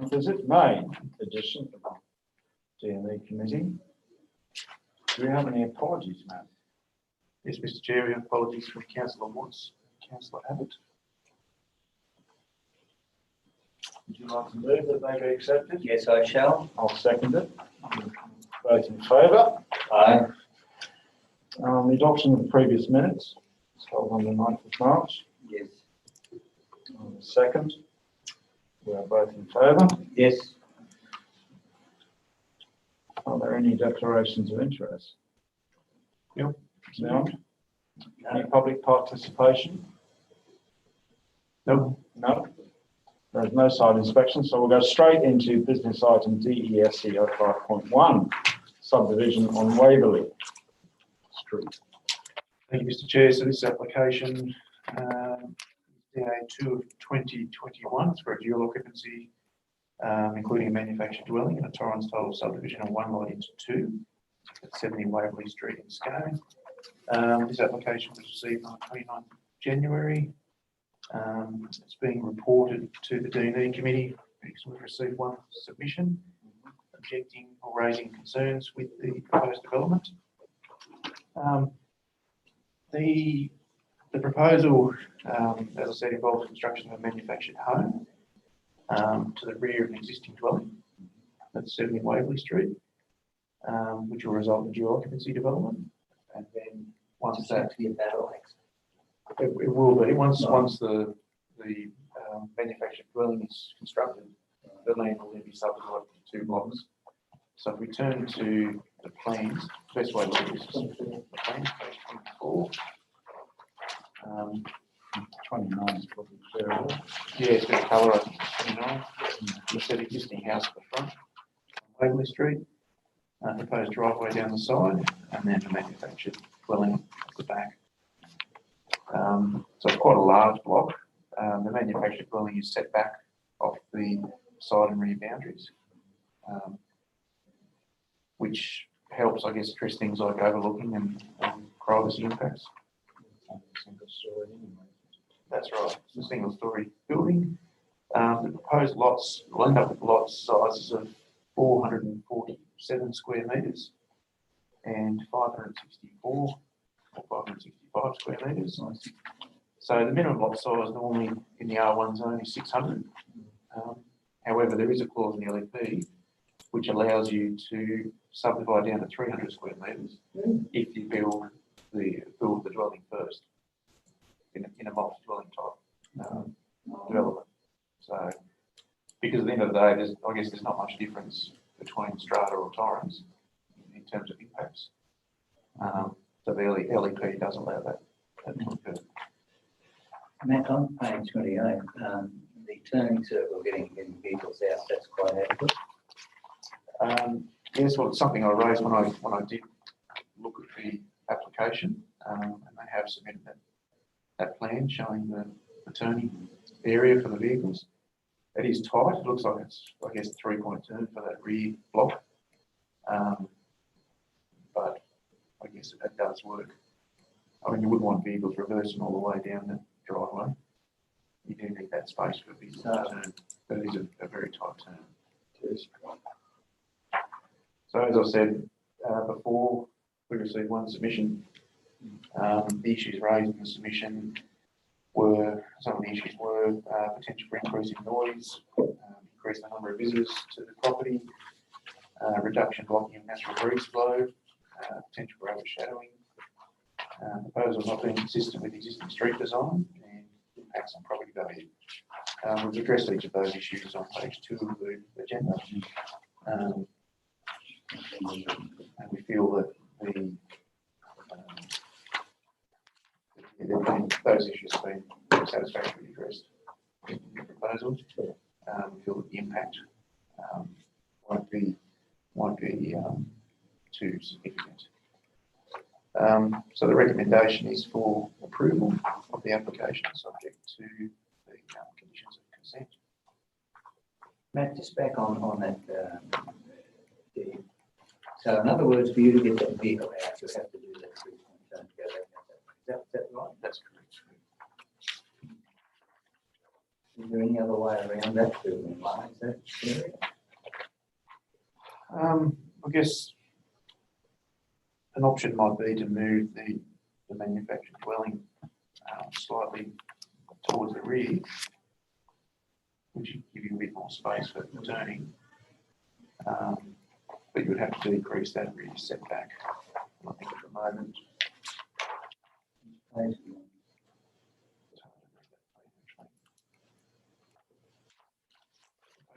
Visit May edition of the D&E committee. Do we have any apologies, Matt? Yes, Mr. Chair, we have apologies from Councillor Woods and Councillor Abbott. Would you like to move that they be accepted? Yes, I shall. I'll second it. Vote in favour. Aye. The adoption of the previous minutes, it's held on the 9th of March. Yes. Second. We are both in favour. Yes. Are there any declarations of interest? No. No. Any public participation? No. No. There's no site inspection, so we'll go straight into business item DESC 05.1, subdivision on Waverley Street. Thank you, Mr. Chair. So this application, DA2 of 2021, it's for a dual occupancy, including a manufactured dwelling and a Torrens title subdivision of one lot into two at 70 Waverley Street in Scone. This application was received on the 29th of January. It's being reported to the D&E committee because we've received one submission objecting or raising concerns with the proposed development. The proposal, as I said, involves construction of a manufactured home to the rear of an existing dwelling at 70 Waverley Street, which will result in dual occupancy development. And then once that, it will be once the manufactured dwelling is constructed, the land will then be subdivided into two blocks. So if we turn to the plans, the best way to look at this is the plans, page 24. 29 is probably clearer. Yeah, it's got a colour, I think, 29. You said existing house at the front, Waverley Street, proposed driveway down the side, and then the manufactured dwelling at the back. So it's quite a large block. The manufactured dwelling is set back off the side and rear boundaries, which helps, I guess, address things like overlooking and privacy impacts. That's right. It's a single story building. The proposed lots will end up with lot sizes of 447 square metres and 564 or 565 square metres. So the minimum lot size normally in the R1 zone is 600. However, there is a clause in the LEP which allows you to subdivide down to 300 square metres if you build the dwelling first in a multi-dwelling type development. So, because at the end of the day, there's not much difference between strata or torrents in terms of impacts. So the LEP does allow that to occur. Matt, on page 28, the turning circle getting vehicles out, that's quite adequate. Yes, well, it's something I raised when I did look at the application, and they have submitted that plan showing the turning area for the vehicles. It is tight. It looks like it's, I guess, a 3-point turn for that rear block, but I guess it does work. I mean, you wouldn't want vehicles reversing all the way down the driveway. You do need that space for vehicles to turn, but it is a very tight turn. Yes. So as I said before, we received one submission. The issues raised in the submission were, some of the issues were potential for increase in noise, increase in the number of visitors to the property, reduction blocking of natural breeze flow, potential for overshadowing, proposal not being consistent with existing street design, and impacts on property value. We've addressed each of those issues on page 2 of the agenda. And we feel that those issues have been satisfactorily addressed in the proposal. We feel that the impact won't be too significant. So the recommendation is for approval of the application subject to the conditions of consent. Matt, just back on that. So in other words, for you to get that vehicle out, you have to do that 3-point turn to go back. Is that right? That's correct. Is there any other way around that building line? Is that area? I guess an option might be to move the manufactured dwelling slightly towards the rear, which would give you a bit more space for turning. But you would have to decrease that rear setback. I think at the moment.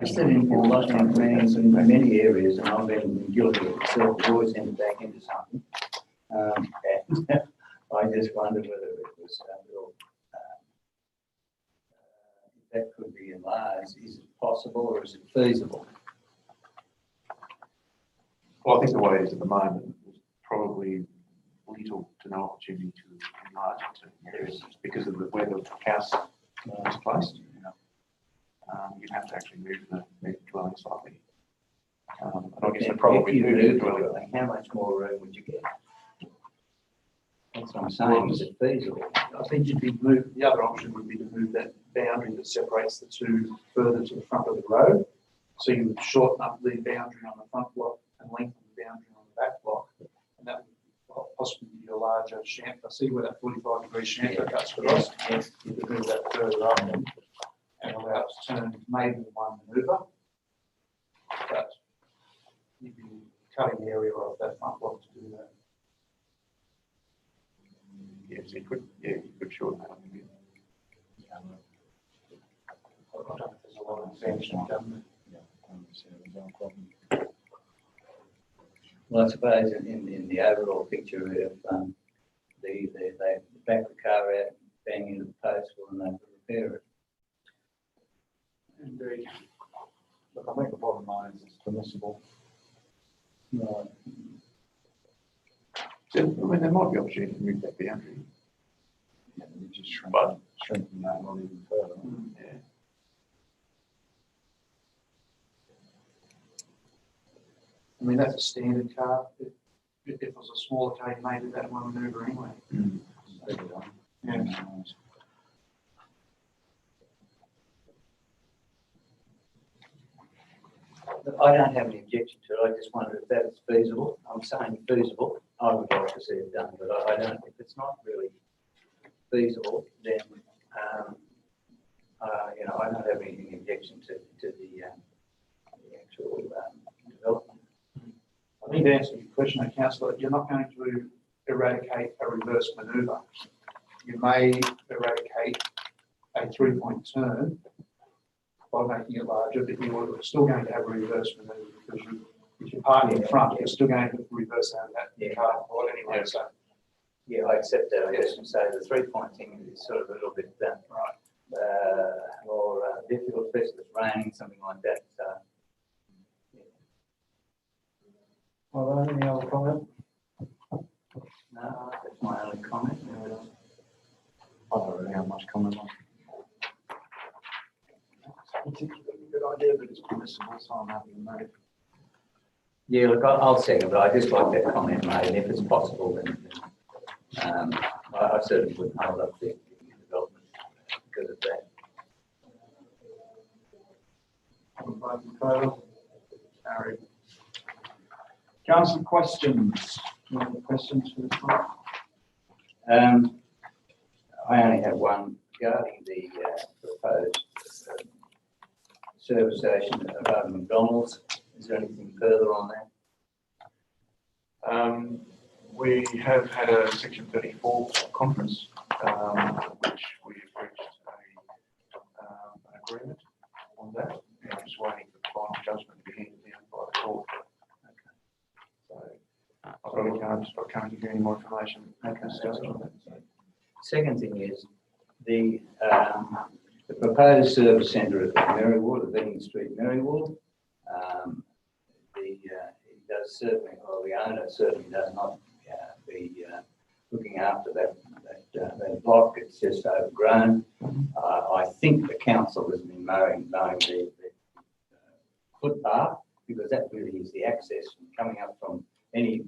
Is that in many areas, and I've been guilty of myself, we always end back into something. And I just wondered whether it was a little, if that could be enlarged. Is it possible or is it feasible? Well, I think the way it is at the moment, there's probably little to no opportunity to enlarge it to because of where the house is placed. You'd have to actually move the dwelling slightly. And I guess probably if you move move the the dwelling. dwelling, how much more room would you get? That's what I'm saying. Is it feasible? I think you'd be moved, the other option would be to move that boundary that separates the two further to the front of the road. So you would shorten up the boundary on the front block and lengthen the boundary on the back block. And that would possibly be a larger chamfer. See where that 45-degree chamfer cuts across? Yes. You could move that further up and allow it to turn maybe in one manoeuvre. But you'd be cutting the area off that front block to do that. Yes, you could shorten that up a bit. I don't know if there's a lot of expansion done. Well, I suppose in the overall picture of they back the car out, bang into the post, and they repair it. Indeed. Look, I think the bottom line is it's permissible. Right. So, I mean, there might be opportunity to move that boundary. Yeah, we just But- shrinking that not even further. Yeah. I mean, that's a standard car. If it was a smaller car, you may do that one manoeuvre anyway. Bigger one. Yeah. Look, I don't have any objection to it. I just wonder if that is feasible. I'm saying feasible. I would like to see it done, but I don't. If it's not really feasible, then I don't have any objection to the actual development. I think to answer your question, Councillor, you're not going to eradicate a reverse manoeuvre. You may eradicate a three-point turn by making it larger, but you're still going to have a reverse manoeuvre because if you're parking in front, you're still going to reverse out of that car or anyway. Yeah. So, Yeah, I accept that. I guess and say the three-point thing is sort of a little bit more difficult, especially if it's raining, something like that. So, Well, any other comment? no, that's my only comment. I don't really have much comment on. It's a particularly good idea, but it's permissible, so I'm happy to make it. Yeah, look, I'll second, but I just like that comment made, and if it's possible, then I certainly wouldn't hold up the development because of that. Carried. Council questions? Do you have any questions for the board? I only have one regarding the proposed service station above McDonald's. Is there anything further on that? We have had a Section 34 conference, which we've reached an agreement on that. And I'm just waiting for the final judgment to be handed down by the court. So I can't give you any more information. Okay, Discuss on that. So, Second thing is the proposed service centre at Merriwood, at Benning Street, Merriwood. It does certainly, or the owner certainly does not be looking after that block. It's just overgrown. I think the council has been mowing the footpath because that really is the access coming up from any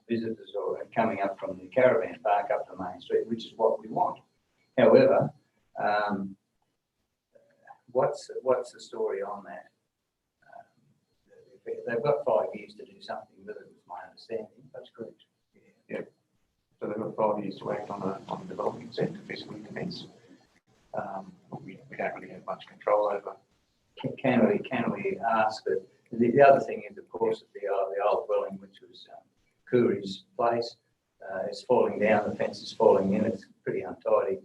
visitors or coming up from the caravan park up to Main Street, which is what we want. However, what's the story on that? They've got 5 years to do something with it, is my understanding. That's correct. So they've got 5 years to act on a development consent to physically commence. We don't really have much control over. Can we ask that? The other thing is, of course, the old dwelling, which was Coorie's place, is falling down. The fence is falling in. It's pretty untidy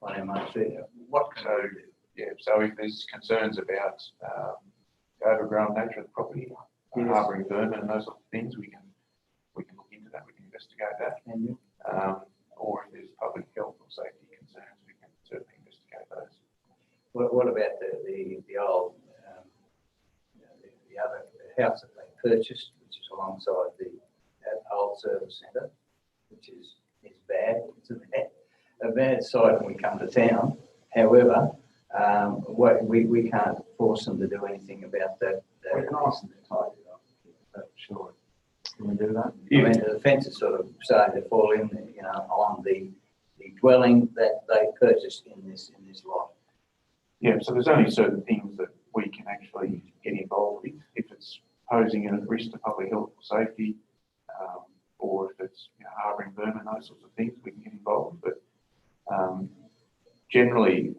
on our main street. What can we do? Yeah, so if there's concerns about the overgrown nature of the property, Yes. harbouring vermin and those sort of things, we can look into that. We can investigate that. Can you? Or if there's public health or safety concerns, we can certainly investigate those. What about the old the other house that they purchased, which is alongside that old service centre, which is bad. It's a bad site when we come to town. However, we can't force them to do anything about that. We can ask them to tidy it up. Sure. Can we do that? I mean, the fence is sort of starting to fall in, on the dwelling that they purchased in this lot. Yeah, so there's only certain things that we can actually get involved with. If it's posing a risk to public health or safety, or if it's harbouring vermin, those sorts of things, we can get involved. But generally,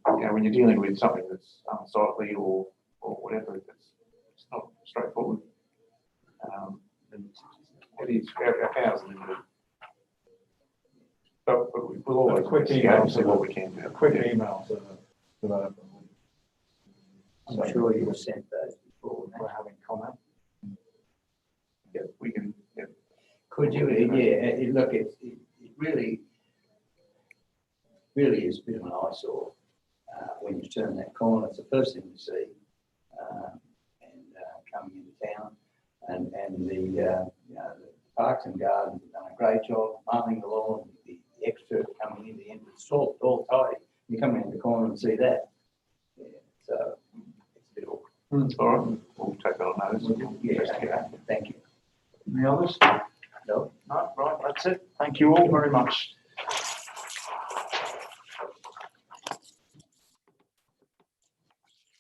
when you're dealing with something that's unsightly or whatever, it's not straightforward. It is, our powers are limited. But we'll always quick see email see what we can do. A quick email to the developer. I'm sure you were sent those before. We're having comment. Yeah, we can. Yeah. Could you? Yeah. Look, it really is a bit of an eyesore when you turn that corner. It's the first thing you see, coming into town, and the Parks and Gardens have done a great job mowing the lawn. The extra coming in the end, it's all tidy. You come around the corner and see that. Yeah, so it's a bit awkward. All right, we'll take that on notice. Yeah, okay. Thank you. Any others? No. No, right, that's it. Thank you all very much.